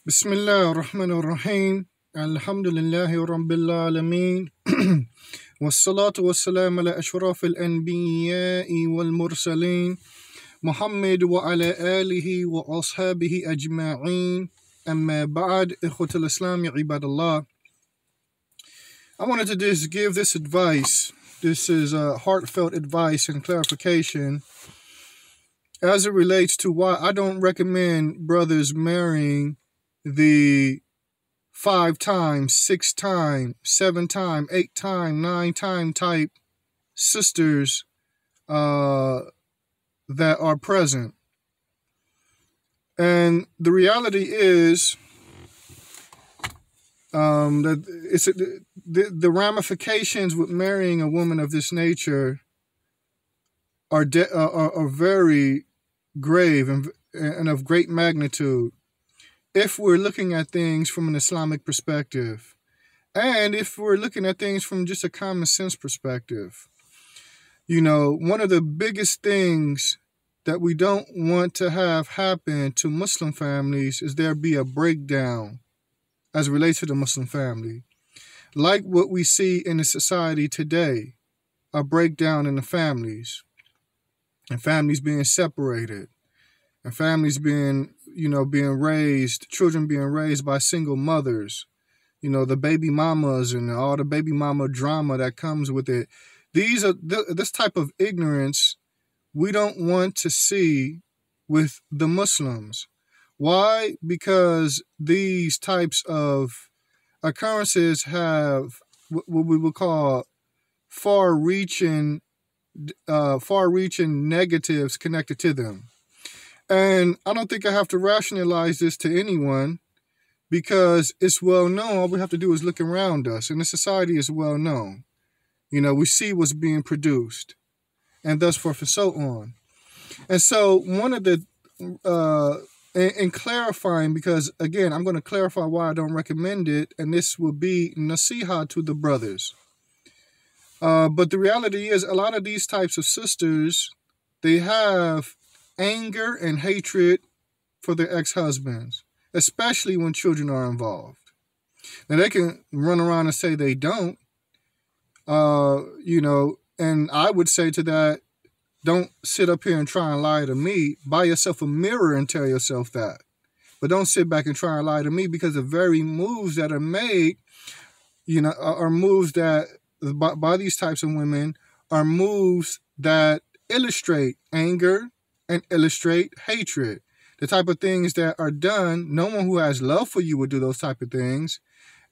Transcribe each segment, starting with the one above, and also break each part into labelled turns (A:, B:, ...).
A: Bismillah ar-Rahman ar-Rahim. Alhamdulillahi Rabbil Alameen. Wassalatu wassalam ala ashraf al-anbiya'i wal-mursaleen. Muhammad wa ala alihi wa ashabihi ajma'een. Amma ba'd, ikhwatul Islami ibadallah. I wanted to just give this advice. This is heartfelt advice and clarification as it relates to why I don't recommend brothers marrying the 5 times, 6 times, 7 times, 8 times, 9 times type sisters that are present. And the reality is that the ramifications with marrying a woman of this nature are very grave and of great magnitude if we're looking at things from an Islamic perspective, and if we're looking at things from just a common sense perspective. You know, one of the biggest things that we don't want to have happen to Muslim families is there be a breakdown as it relates to the Muslim family. Like what we see in the society today, a breakdown in the families, and families being separated, and families being raised, children being raised by single mothers, the baby mamas and all the baby mama drama that comes with it. This type of ignorance we don't want to see with the Muslims. Why? Because these types of occurrences have what we would call far-reaching negatives connected to them. And I don't think I have to rationalize this to anyone because it's well known. All we have to do is look around us, and the society is well known. We see what's being produced, and thus forth and so on. And so one of the, in clarifying, because again, I'm going to clarify why I don't recommend it, and this will be nasiha to the brothers. But the reality is a lot of these types of sisters, they have anger and hatred for their ex-husbands, especially when children are involved. Now, they can run around and say they don't, and I would say to that, don't sit up here and try and lie to me. Buy yourself a mirror and tell yourself that. But don't sit back and try and lie to me, because the very moves that are made, are moves that, by these types of women, are moves that illustrate anger and illustrate hatred. The type of things that are done, no one who has love for you would do those type of things.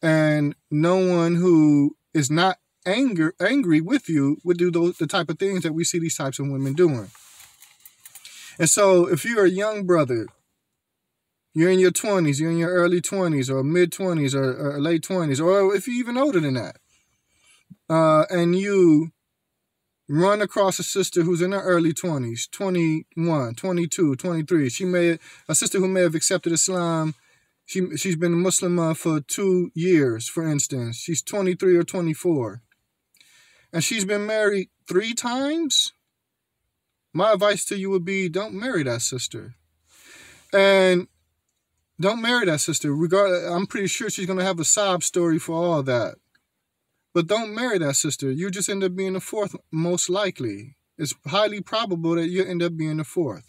A: And no one who is not angry with you would do the type of things that we see these types of women doing. And so if you're a young brother, you're in your 20s, you're in your early 20s or mid-20s or late 20s, or if you're even older than that, and you run across a sister who's in her early 20s, 21, 22, 23. A sister who may have accepted Islam. She's been a Muslim for 2 years, for instance. She's 23 or 24. And she's been married 3 times. My advice to you would be, don't marry that sister. And don't marry that sister. I'm pretty sure she's going to have a sob story for all that. But don't marry that sister. You just end up being the 4th, most likely. It's highly probable that you end up being the 4th.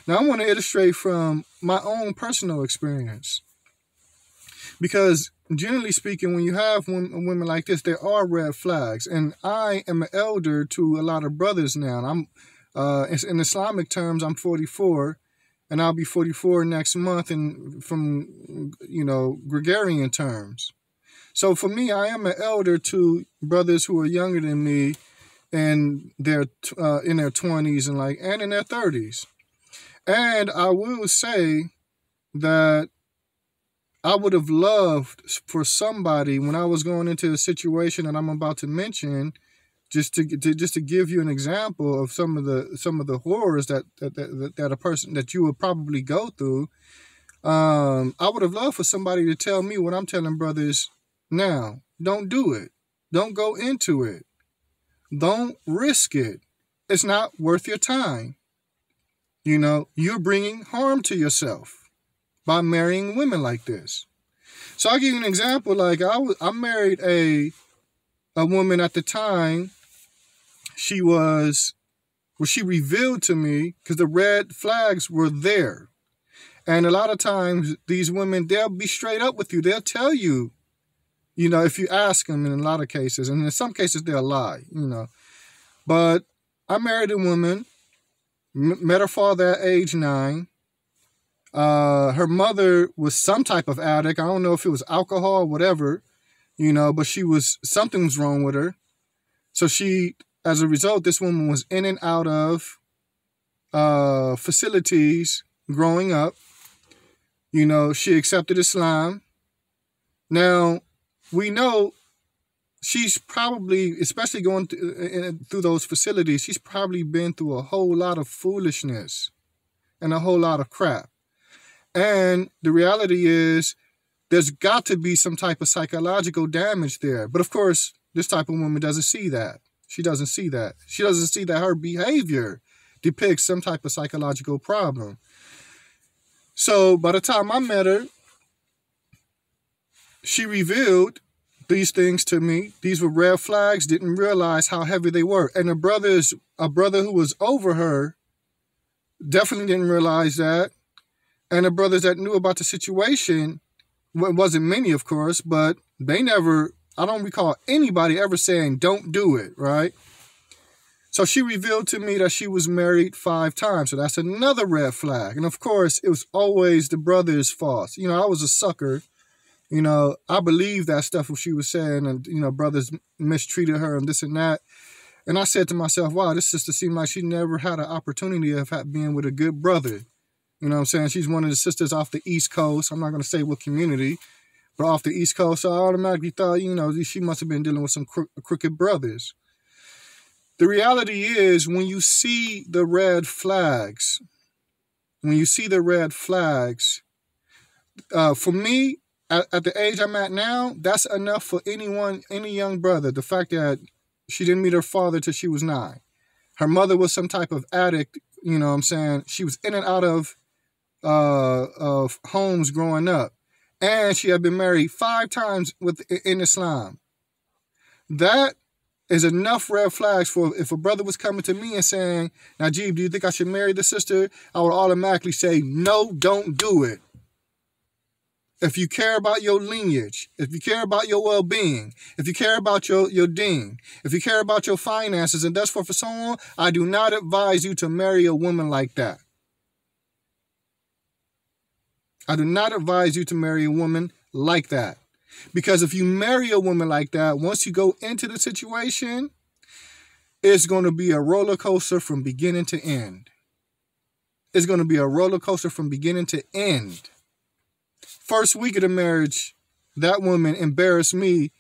A: Now, I want to illustrate from my own personal experience. Because generally speaking, when you have women like this, there are red flags. And I am an elder to a lot of brothers now. I'm, in Islamic terms, I'm 44. And I'll be 44 next month from Gregorian terms. So for me, I am an elder to brothers who are younger than me, and they're in their 20s and in their 30s. And I will say that I would have loved for somebody, when I was going into a situation that I'm about to mention, just to give you an example of some of the horrors that a person that you would probably go through. I would have loved for somebody to tell me what I'm telling brothers now. Don't do it. Don't go into it. Don't risk it. It's not worth your time. You're bringing harm to yourself. by marrying women like this. So I'll give you an example. Like I married a woman at the time. She revealed to me, because the red flags were there. And a lot of times these women, they'll be straight up with you. They'll tell you, if you ask them, in a lot of cases, and in some cases they'll lie, But I married a woman, met her father at age 9. Her mother was some type of addict. I don't know if it was alcohol or whatever, but something was wrong with her. So as a result, this woman was in and out of facilities growing up. She accepted Islam. Now, we know she's probably, especially going through those facilities, she's probably been through a whole lot of foolishness and a whole lot of crap. And the reality is, there's got to be some type of psychological damage there. But of course, this type of woman doesn't see that. She doesn't see that. She doesn't see that her behavior depicts some type of psychological problem. So by the time I met her, she revealed these things to me. These were red flags, didn't realize how heavy they were. And a brother who was over her definitely didn't realize that. And the brothers that knew about the situation, well, it wasn't many, of course, but I don't recall anybody ever saying, don't do it, right? So she revealed to me that she was married 5 times. So that's another red flag. And of course, it was always the brother's fault. I was a sucker. I believed that stuff what she was saying, and, brothers mistreated her and this and that. And I said to myself, wow, this sister seemed like she never had an opportunity of being with a good brother. You know what I'm saying? She's one of the sisters off the East Coast. I'm not going to say what community, but off the East Coast. So I automatically thought, she must have been dealing with some crooked brothers. The reality is, when you see the red flags, for me, at the age I'm at now, that's enough for any young brother. The fact that she didn't meet her father till she was 9. Her mother was some type of addict, you know what I'm saying? She was in and out of homes growing up. And she had been married 5 times in Islam. That is enough red flags for, if a brother was coming to me and saying, Najeeb, do you think I should marry the sister? I would automatically say, no, don't do it. If you care about your lineage, if you care about your well-being, if you care about your deen, if you care about your finances, and that's for so on, I do not advise you to marry a woman like that. I do not advise you to marry a woman like that. Because if you marry a woman like that, once you go into the situation, it's going to be a roller coaster from beginning to end. It's going to be a roller coaster from beginning to end. First week of the marriage, that woman embarrassed me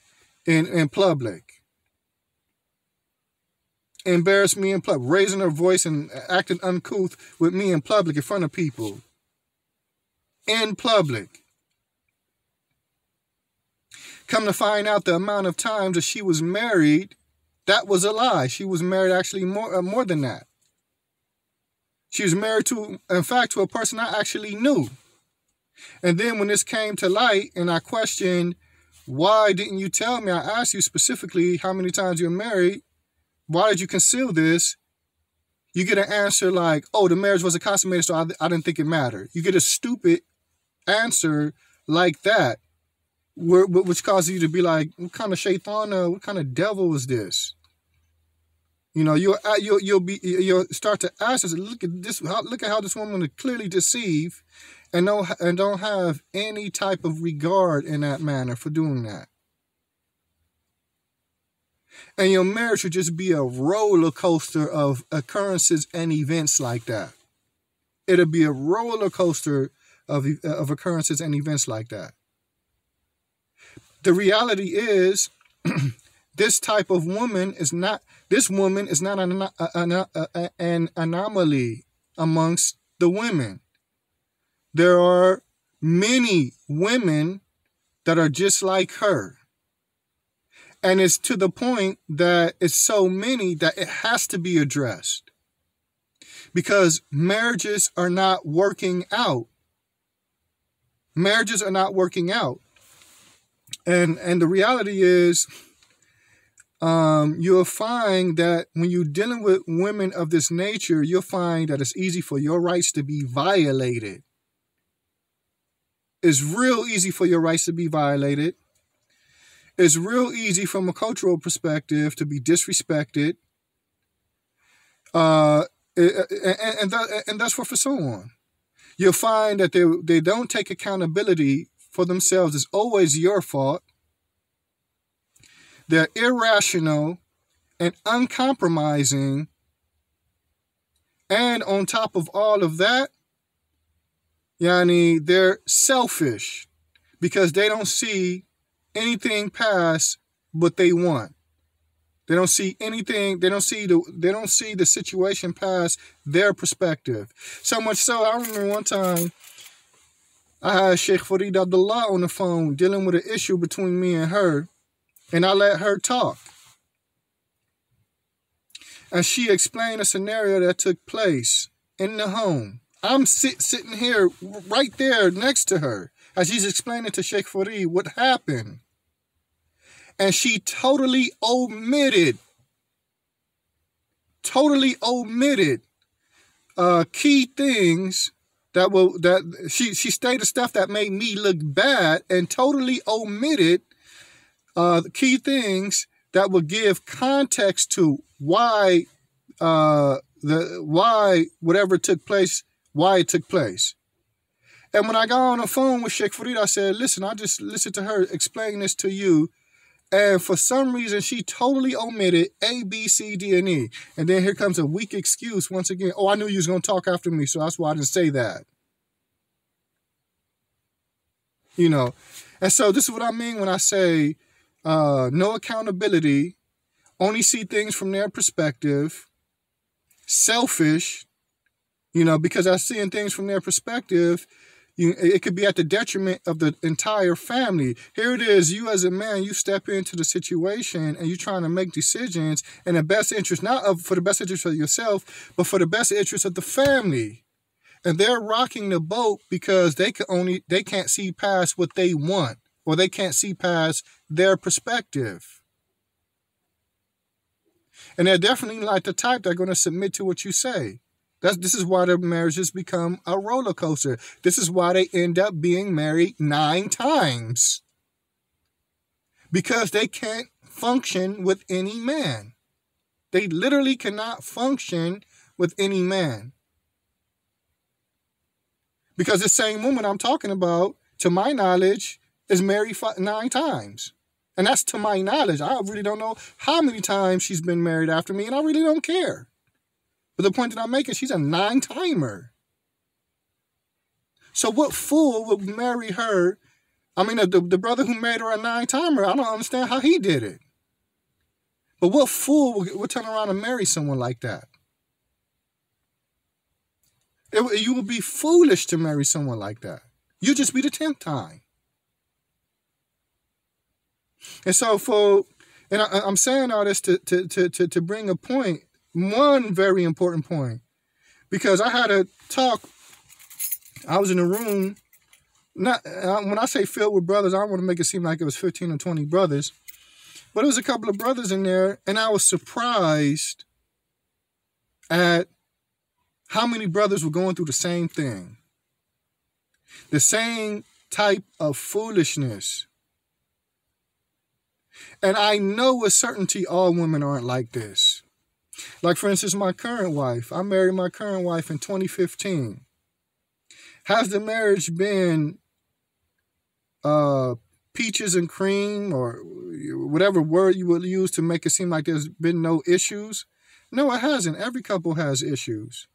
A: in public. Embarrassed me in public, raising her voice and acting uncouth with me in public in front of people. In public. Come to find out, the amount of times that she was married, that was a lie. She was married actually more than that. She was married to a person I actually knew. And then when this came to light and I questioned, why didn't you tell me? I asked you specifically how many times you're married. Why did you conceal this? You get an answer like, oh, the marriage wasn't consummated, so I didn't think it mattered. You get a stupid answer like that, which causes you to be like, what kind of shaitan, what kind of devil is this? You'll start to ask us, look at how this woman is clearly deceived and don't have any type of regard in that manner for doing that. And your marriage should just be a roller coaster of occurrences and events like that. It'll be a roller coaster of occurrences and events like that. The reality is, this type of woman is not an anomaly amongst the women. There are many women that are just like her. And it's to the point that it's so many that it has to be addressed. Because marriages are not working out. marriages are not working out. And the reality is, you'll find that when you're dealing with women of this nature, you'll find that it's easy for your rights to be violated. It's real easy for your rights to be violated. It's real easy from a cultural perspective to be disrespected. And that's for so on. You'll find that they don't take accountability for themselves. It's always your fault. They're irrational and uncompromising. And on top of all of that, they're selfish because they don't see anything past what they want. They don't see anything. They don't see the situation past their perspective. So much so, I remember one time I had Sheikh Farid Abdullah on the phone dealing with an issue between me and her, and I let her talk. And she explained a scenario that took place in the home. I'm sitting here right there next to her as she's explaining to Sheikh Farid what happened. And she totally omitted key things that she stated stuff that made me look bad, and totally omitted key things that would give context to why whatever took place, why it took place. And when I got on the phone with Sheikh Farid, I said, listen, I just listened to her explain this to you. And for some reason, she totally omitted A, B, C, D, and E. And then here comes a weak excuse once again. Oh, I knew you was going to talk after me, so that's why I didn't say that. And so this is what I mean when I say no accountability, only see things from their perspective, selfish, because I'm seeing things from their perspective. It could be at the detriment of the entire family. Here it is, you as a man, you step into the situation and you're trying to make decisions in the best interest, for the best interest of yourself, but for the best interest of the family. And they're rocking the boat because they can't see past what they want, or they can't see past their perspective. And they're definitely like the type that are going to submit to what you say. This is why their marriages become a roller coaster. This is why they end up being married 9 times. Because they can't function with any man. They literally cannot function with any man. Because the same woman I'm talking about, to my knowledge, is married 9 times. And that's to my knowledge. I really don't know how many times she's been married after me, and I really don't care. But the point that I'm making, she's a 9-timer. So what fool would marry her? I mean, the brother who made her a 9-timer, I don't understand how he did it. But what fool would turn around and marry someone like that? You would be foolish to marry someone like that. You'd just be the 10th time. And so I'm saying all this to bring a point. One very important point, because I had a talk. I was in a room. When I say filled with brothers, I don't want to make it seem like it was 15 or 20 brothers, but it was a couple of brothers in there, and I was surprised at how many brothers were going through the same thing, the same type of foolishness. And I know with certainty all women aren't like this. Like, for instance, my current wife. I married my current wife in 2015. Has the marriage been peaches and cream, or whatever word you would use to make it seem like there's been no issues? No, it hasn't. Every couple has issues.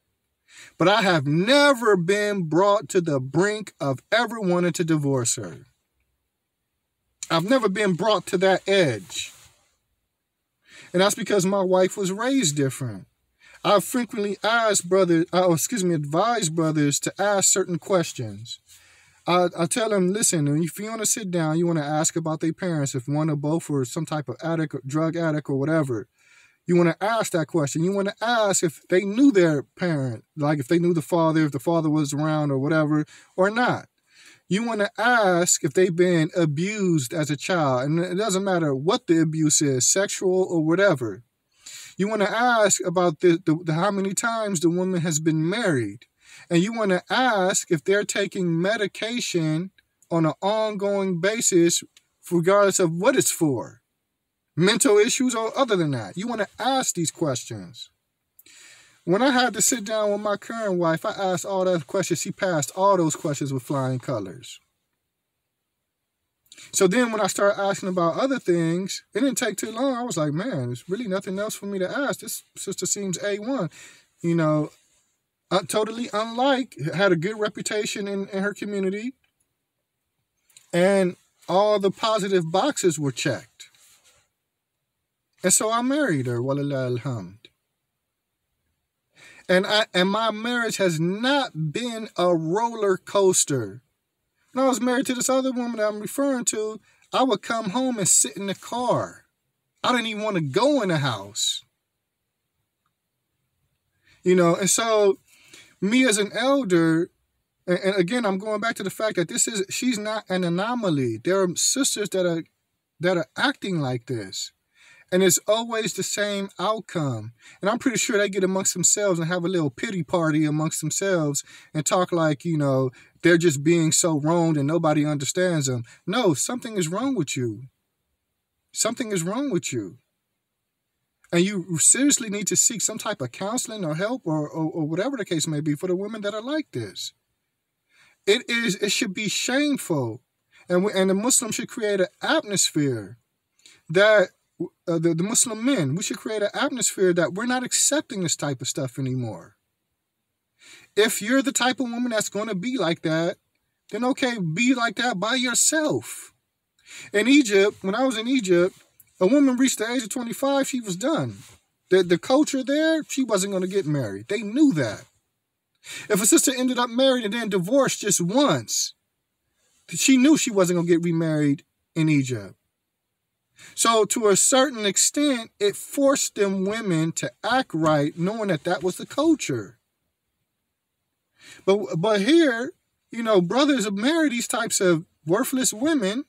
A: But I have never been brought to the brink of ever wanting to divorce her. I've never been brought to that edge. And that's because my wife was raised different. I frequently advise brothers to ask certain questions. I tell them, listen, if you want to sit down, you want to ask about their parents, if one or both were some type of addict, or drug addict, or whatever. You want to ask that question. You want to ask if they knew their parent, like if they knew the father, if the father was around or whatever, or not. You want to ask if they've been abused as a child. And it doesn't matter what the abuse is, sexual or whatever. You want to ask about the how many times the woman has been married. And you want to ask if they're taking medication on an ongoing basis, regardless of what it's for. Mental issues or other than that. You want to ask these questions. When I had to sit down with my current wife, I asked all those questions. She passed all those questions with flying colors. So then when I started asking about other things, it didn't take too long. I was like, man, there's really nothing else for me to ask. This sister seems A1. You know, totally unlike, had a good reputation in her community. And all the positive boxes were checked. And so I married her, walillah alhamd. And my marriage has not been a roller coaster. When I was married to this other woman that I'm referring to, I would come home and sit in the car. I didn't even want to go in the house. You know, and so me as an elder, and again, I'm going back to the fact that she's not an anomaly. There are sisters that are acting like this. And it's always the same outcome. And I'm pretty sure they get amongst themselves and have a little pity party amongst themselves and talk like, you know, they're just being so wronged and nobody understands them. No, something is wrong with you. Something is wrong with you. And you seriously need to seek some type of counseling or help or whatever the case may be for the women that are like this. It should be shameful. And the Muslims should create an atmosphere that the Muslim men, we should create an atmosphere that we're not accepting this type of stuff anymore. If you're the type of woman that's going to be like that, then okay, be like that by yourself. In Egypt, when I was in Egypt, a woman reached the age of 25, she was done. The culture there, she wasn't going to get married. They knew that. If a sister ended up married and then divorced just once, she knew she wasn't going to get remarried in Egypt. So to a certain extent, it forced them women to act right, knowing that that was the culture. But here, you know, brothers marry these types of worthless women.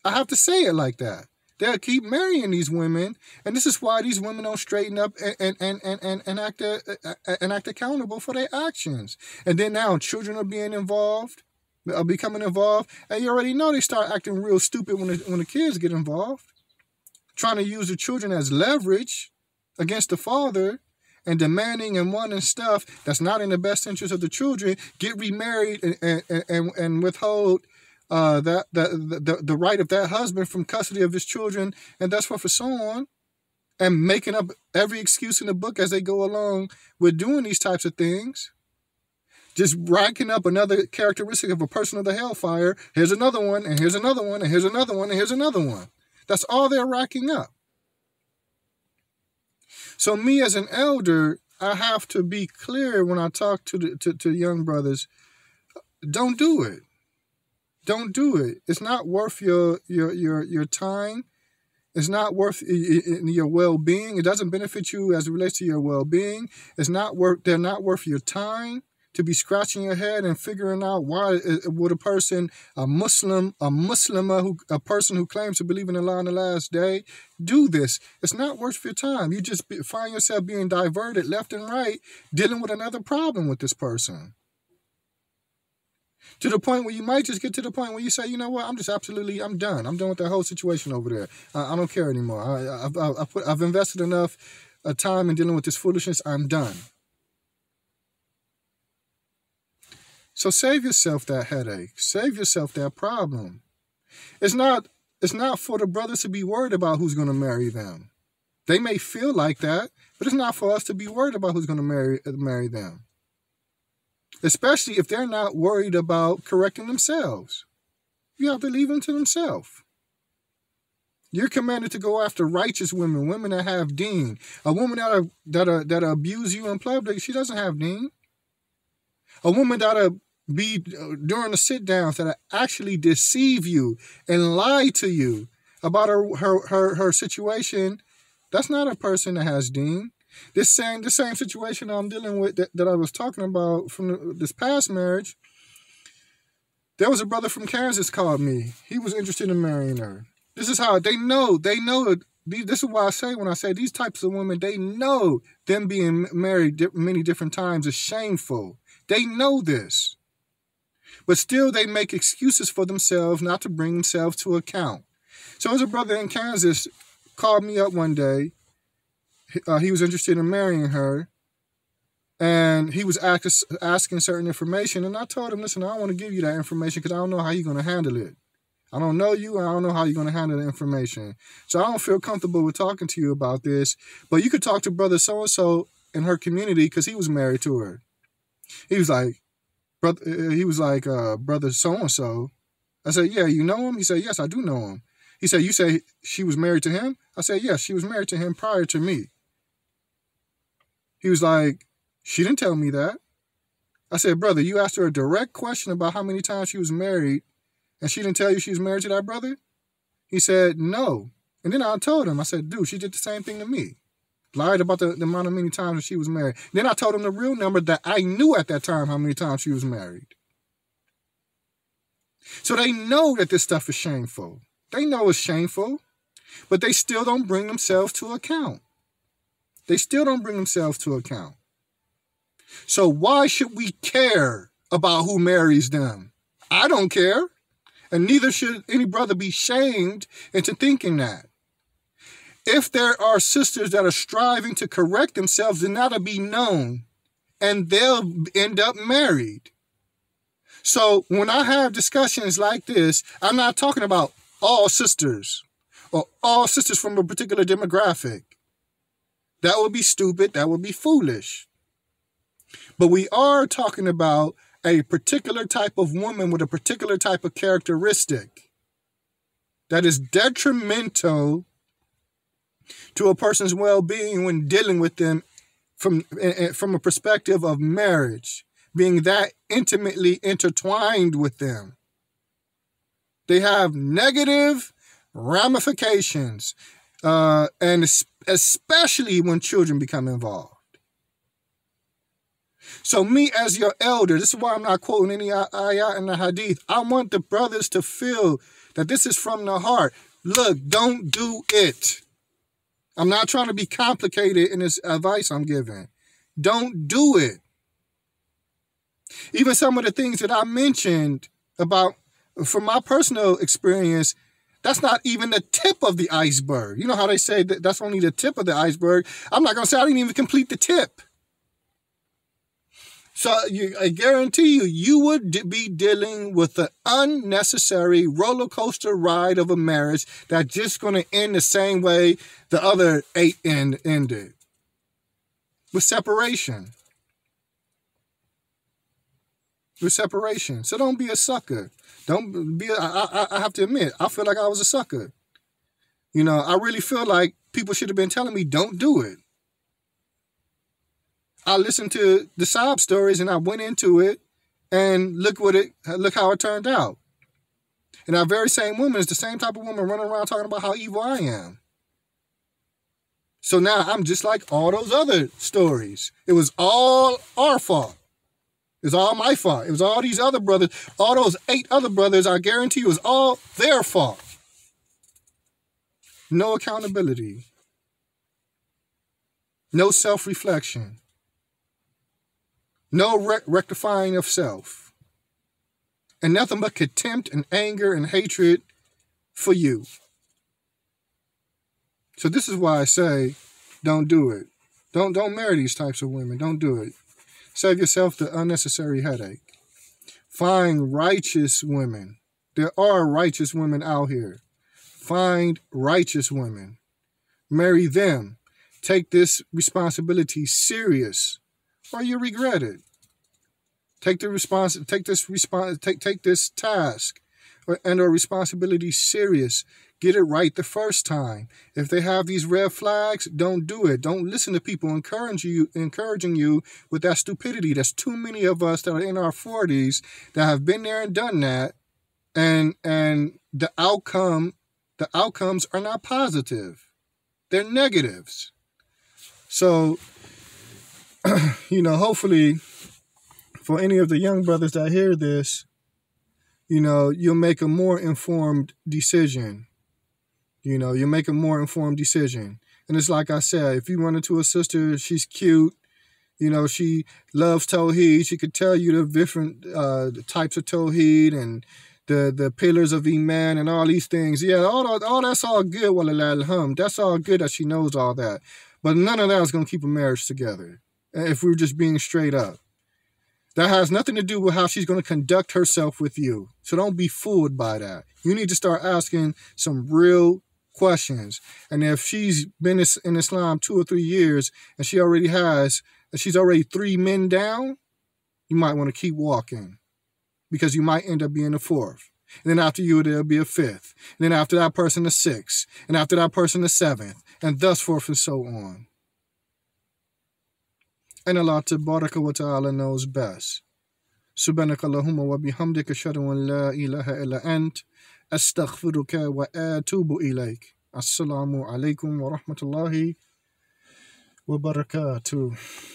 A: I have to say it like that. They'll keep marrying these women, and this is why these women don't straighten up and act accountable for their actions. And then now children are being involved, are becoming involved, and you already know they start acting real stupid when the kids get involved. Trying to use the children as leverage against the father and demanding and wanting stuff that's not in the best interest of the children, get remarried and withhold the right of that husband from custody of his children, and that's for so on, and making up every excuse in the book as they go along with doing these types of things. Just racking up another characteristic of a person of the hellfire. Here's another one, and here's another one, and here's another one, and here's another one. That's all they're racking up. So me as an elder, I have to be clear when I talk to young brothers. Don't do it. Don't do it. It's not worth your time. It's not worth your well-being. It doesn't benefit you as it relates to your well-being. They're not worth your time to be scratching your head and figuring out why would a person, a Muslimah, a person who claims to believe in Allah on the last day, do this. It's not worth your time. You just find yourself being diverted left and right, dealing with another problem with this person. To the point where you might just get to the point where you say, you know what, I'm done. I'm done with that whole situation over there. I don't care anymore. I've invested enough time in dealing with this foolishness. I'm done. So save yourself that headache. Save yourself that problem. It's not for the brothers to be worried about who's going to marry them. They may feel like that, but it's not for us to be worried about who's going to marry them. Especially if they're not worried about correcting themselves. You have to leave them to themselves. You're commanded to go after righteous women, women that have deen. A woman that abuse you in public, she doesn't have deen. A woman that'll be during the sit-downs that actually deceive you and lie to you about her situation, that's not a person that has deen. This same situation I'm dealing with that I was talking about from this past marriage, There was a brother from Kansas called me. He was interested in marrying her. This is how they know. They know. This is why I say, when I say these types of women, they know them being married many different times is shameful. They know this. But still they make excuses for themselves not to bring themselves to account. So there's a brother in Kansas called me up one day. He was interested in marrying her. And he was asking certain information. And I told him, listen, I don't want to give you that information because I don't know how you're going to handle it. I don't know you, and I don't know how you're going to handle the information. So I don't feel comfortable with talking to you about this. But you could talk to brother so-and-so in her community because he was married to her. He was like, brother so-and-so. I said, yeah, you know him? He said, yes, I do know him. He said, you say she was married to him? I said, yes, she was married to him prior to me. He was like, she didn't tell me that. I said, brother, you asked her a direct question about how many times she was married, and she didn't tell you she was married to that brother? He said, no. And then I told him, I said, dude, she did the same thing to me. Lied about the amount of many times that she was married. Then I told him the real number that I knew at that time how many times she was married. So they know that this stuff is shameful. They know it's shameful, but they still don't bring themselves to account. They still don't bring themselves to account. So why should we care about who marries them? I don't care. And neither should any brother be shamed into thinking that. If there are sisters that are striving to correct themselves, then that'll be known. And they'll end up married. So when I have discussions like this, I'm not talking about all sisters or all sisters from a particular demographic. That would be stupid. That would be foolish. But we are talking about a particular type of woman with a particular type of characteristic that is detrimental to a person's well-being when dealing with them from a perspective of marriage, being that intimately intertwined with them. They have negative ramifications, and especially when children become involved. So me as your elder, this is why I'm not quoting any ayah in the hadith. I want the brothers to feel that this is from the heart. Look, don't do it. I'm not trying to be complicated in this advice I'm giving. Don't do it. Even some of the things that I mentioned about, from my personal experience, that's not even the tip of the iceberg. You know how they say that that's only the tip of the iceberg? I'm not going to say I didn't even complete the tip. So I guarantee you would be dealing with an unnecessary roller coaster ride of a marriage that's just going to end the same way the other 8 ended. With separation. With separation. So don't be a sucker. Don't be, I have to admit, I feel like I was a sucker. You know, I really feel like people should have been telling me, don't do it. I listened to the sob stories and I went into it, and look how it turned out. And that very same woman is the same type of woman running around talking about how evil I am. So now I'm just like all those other stories. It was all our fault. It was all my fault. It was all these other brothers, all those 8 other brothers, I guarantee you, it was all their fault. No accountability. No self-reflection. No rectifying of self. And nothing but contempt and anger and hatred for you. So this is why I say, don't do it. Don't marry these types of women. Don't do it. Save yourself the unnecessary headache. Find righteous women. There are righteous women out here. Find righteous women. Marry them. Take this responsibility serious, or you regret it. Take this task or responsibility serious. Get it right the first time. If they have these red flags, don't do it. Don't listen to people encouraging you with that stupidity. There's too many of us that are in our 40s that have been there and done that, and the outcomes are not positive. They're negatives. So, hopefully, for any of the young brothers that hear this, you'll make a more informed decision. You'll make a more informed decision. And it's like I said, if you run into a sister, she's cute, she loves Tawheed, she could tell you the different types of Tawheed and the pillars of Iman and all these things. Yeah, all that's all good, walillah alhamd. That's all good that she knows all that. But none of that is going to keep a marriage together, if we're just being straight up. That has nothing to do with how she's going to conduct herself with you. So don't be fooled by that. You need to start asking some real questions. And if she's been in Islam 2 or 3 years and she's already 3 men down, you might want to keep walking, because you might end up being the 4th. And then after you, there'll be a 5th. And then after that person, a 6th. And after that person, a 7th. And thus forth and so on. And Allah Tabaraka wa Ta'ala knows best. Subhanaka Allahumma wa bihamdika ashhadu an la ilaha illa ant astaghfiruka wa atubu ilayk. Assalamu alaikum wa rahmatullahi wa barakatuh.